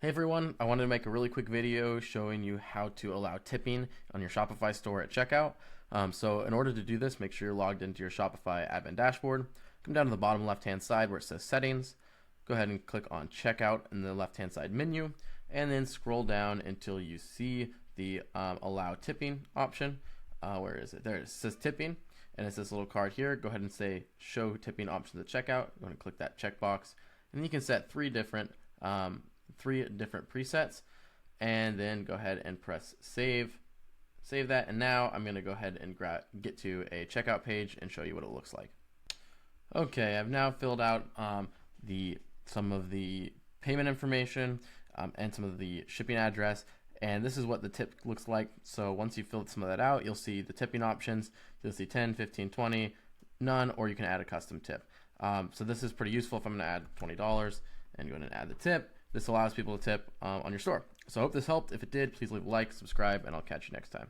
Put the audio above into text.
Hey everyone, I wanted to make a really quick video showing you how to allow tipping on your Shopify store at checkout. So in order to do this, make sure you're logged into your Shopify admin dashboard. Come down to the bottom left hand side where it says settings. Go ahead and click on checkout in the left hand side menu, and then scroll down until you see the allow tipping option. Where is it? There it says tipping, and it's this little card here. Go ahead and say show tipping options at checkout. Go ahead and click that checkbox, and then you can set three different presets, and then go ahead and press save that. And now I'm going to go ahead and get to a checkout page and show you what it looks like. Okay, I've now filled out some of the payment information and some of the shipping address, and this is what the tip looks like. So once you filled some of that out, you'll see the tipping options. You'll see 10, 15, 20, none, or you can add a custom tip. So this is pretty useful if I'm going to add $20 and go ahead and add the tip. This allows people to tip on your store. So I hope this helped. If it did, please leave a like, subscribe, and I'll catch you next time.